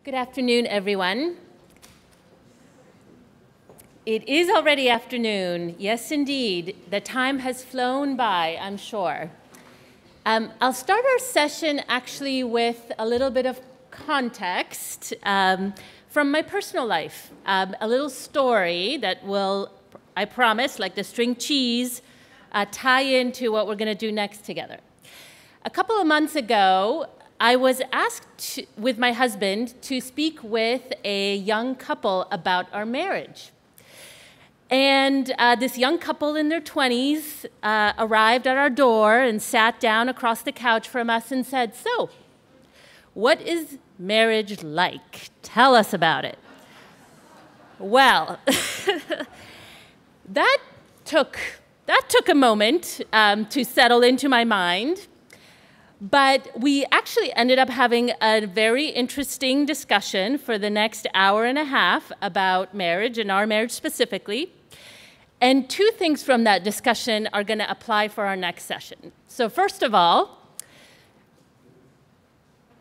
Good afternoon, everyone. It is already afternoon. Yes, indeed. The time has flown by, I'm sure. I'll start our session actually with a little bit of context from my personal life. A little story that will, I promise, like the string cheese, tie into what we're going to do next together. A couple of months ago, I was asked with my husband to speak with a young couple about our marriage. And this young couple in their 20s arrived at our door and sat down across the couch from us and said, "So, what is marriage like? Tell us about it." Well, that took a moment to settle into my mind. But we actually ended up having a very interesting discussion for the next hour and a half about marriage and our marriage specifically. And two things from that discussion are going to apply for our next session. So first of all,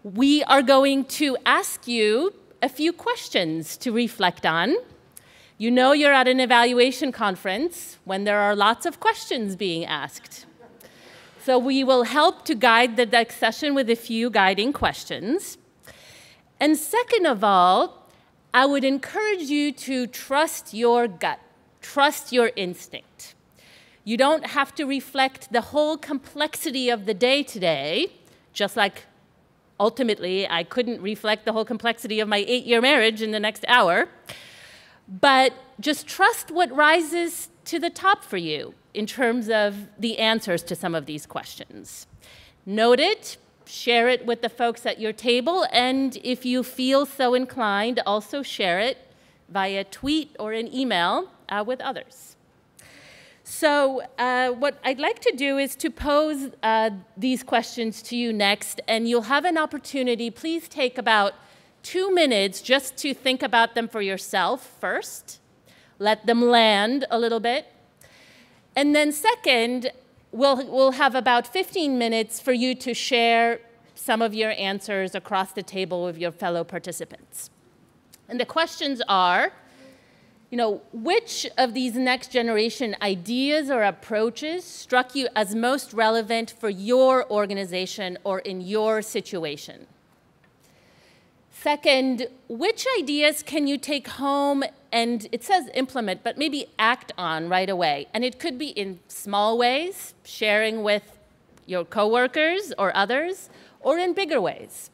we are going to ask you a few questions to reflect on. You know you're at an evaluation conference when there are lots of questions being asked. So we will help to guide the next session with a few guiding questions. And second of all, I would encourage you to trust your gut, trust your instinct. You don't have to reflect the whole complexity of the day today, just like ultimately I couldn't reflect the whole complexity of my 8-year marriage in the next hour. But just trust what rises to the top for you in terms of the answers to some of these questions. Note it, share it with the folks at your table, and if you feel so inclined, also share it via tweet or an email with others. So what I'd like to do is to pose these questions to you next, and you'll have an opportunity. Please take about 2 minutes just to think about them for yourself first. Let them land a little bit. And then second, we'll have about 15 minutes for you to share some of your answers across the table with your fellow participants. And the questions are, which of these next generation ideas or approaches struck you as most relevant for your organization or in your situation? Second, which ideas can you take home and, it says implement, but maybe act on right away? And it could be in small ways, sharing with your coworkers or others, or in bigger ways.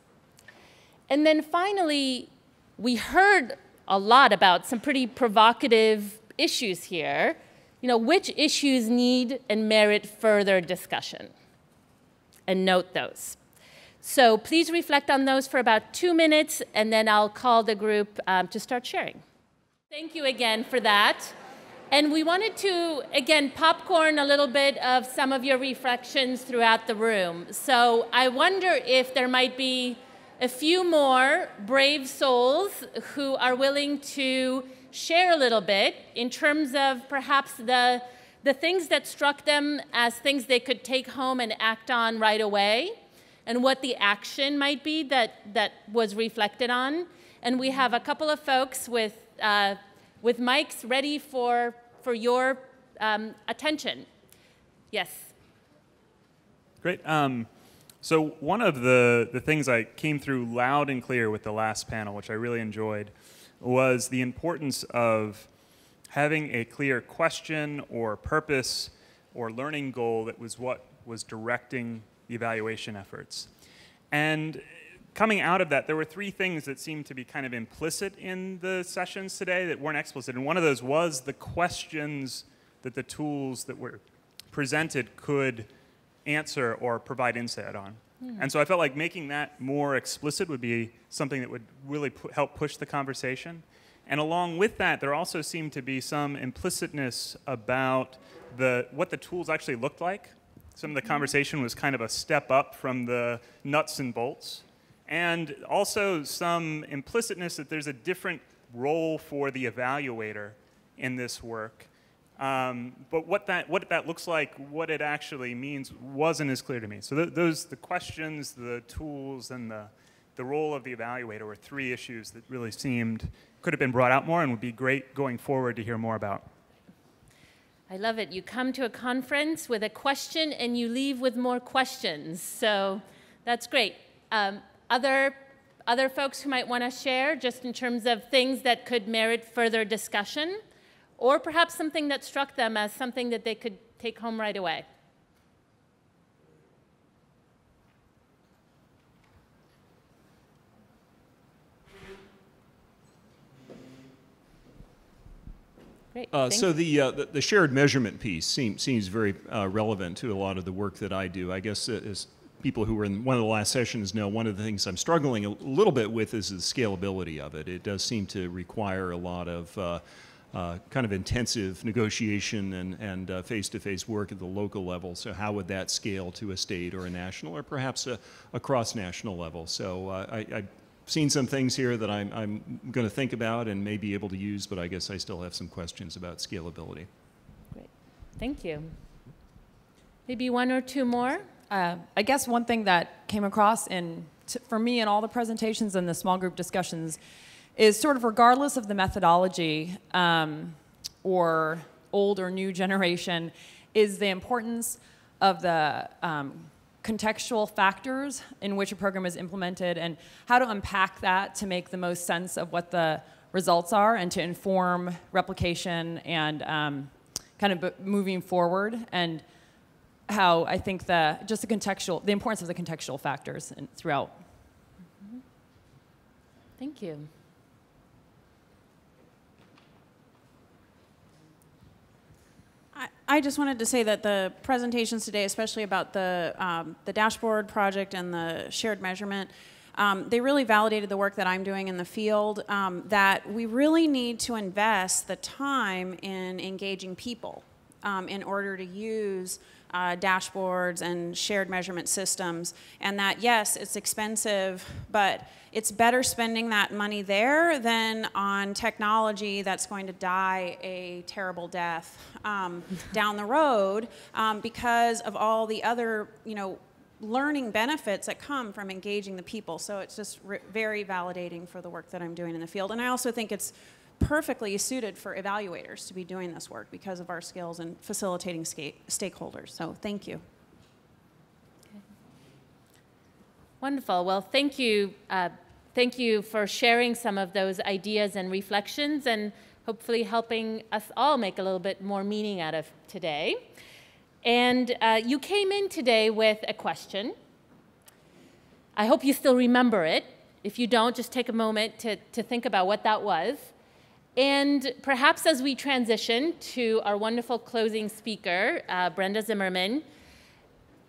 And then finally, we heard a lot about some pretty provocative issues here. Which issues need and merit further discussion? And note those. So please reflect on those for about 2 minutes, and then I'll call the group to start sharing. Thank you again for that. And we wanted to, again, popcorn a little bit of some of your reflections throughout the room. So I wonder if there might be a few more brave souls who are willing to share a little bit in terms of perhaps the things that struck them as things they could take home and act on right away, and what the action might be that was reflected on. And we have a couple of folks with mics ready for your attention. Yes. Great. So one of the things I came through loud and clear with the last panel, which I really enjoyed, was the importance of having a clear question or purpose or learning goal that was what was directing the evaluation efforts. And coming out of that, there were 3 things that seemed to be kind of implicit in the sessions today that weren't explicit. And one of those was the questions that the tools that were presented could answer or provide insight on. And so I felt like making that more explicit would be something that would really help push the conversation. And along with that, there also seemed to be some implicitness about what the tools actually looked like. Some of the conversation was kind of a step up from the nuts and bolts. And also some implicitness that there's a different role for the evaluator in this work. But what that looks like, what it actually means, wasn't as clear to me. So the questions, the tools, and the role of the evaluator were 3 issues that really seemed could have been brought out more and would be great going forward to hear more about. I love it. You come to a conference with a question and you leave with more questions. So that's great. Other folks who might want to share just in terms of things that could merit further discussion, or perhaps something that struck them as something that they could take home right away. Great. So the shared measurement piece seems very relevant to a lot of the work that I do. I guess as people who were in one of the last sessions know, one of the things I'm struggling a little bit with is the scalability of it. It does seem to require a lot of kind of intensive negotiation and face-to-face work at the local level. So how would that scale to a state or a national or perhaps a cross-national level? So I've seen some things here that I'm going to think about and may be able to use, but I guess I still have some questions about scalability. Great. Thank you. Maybe 1 or 2 more? I guess one thing that came across for me in all the presentations and the small group discussions is sort of regardless of the methodology or old or new generation, is the importance of the contextual factors in which a program is implemented and how to unpack that to make the most sense of what the results are and to inform replication and kind of moving forward, and how I think the importance of the contextual factors throughout. Mm-hmm. Thank you. I just wanted to say that the presentations today, especially about the dashboard project and the shared measurement, they really validated the work that I'm doing in the field, that we really need to invest the time in engaging people in order to use dashboards and shared measurement systems, and that yes, it's expensive, but it's better spending that money there than on technology that's going to die a terrible death down the road because of all the other, learning benefits that come from engaging the people. So it's just very validating for the work that I'm doing in the field. And I also think it's perfectly suited for evaluators to be doing this work because of our skills in facilitating stakeholders. So thank you. Okay. Wonderful. Well, thank you. Thank you for sharing some of those ideas and reflections and hopefully helping us all make a little bit more meaning out of today. And you came in today with a question. I hope you still remember it. If you don't, just take a moment to think about what that was. And perhaps as we transition to our wonderful closing speaker, Brenda Zimmerman,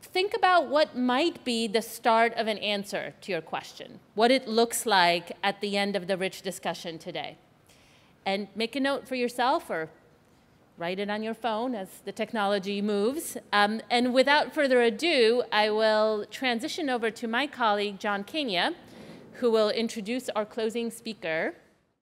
think about what might be the start of an answer to your question, what it looks like at the end of the rich discussion today. And make a note for yourself or write it on your phone as the technology moves. And without further ado, I will transition over to my colleague, John Kania, who will introduce our closing speaker,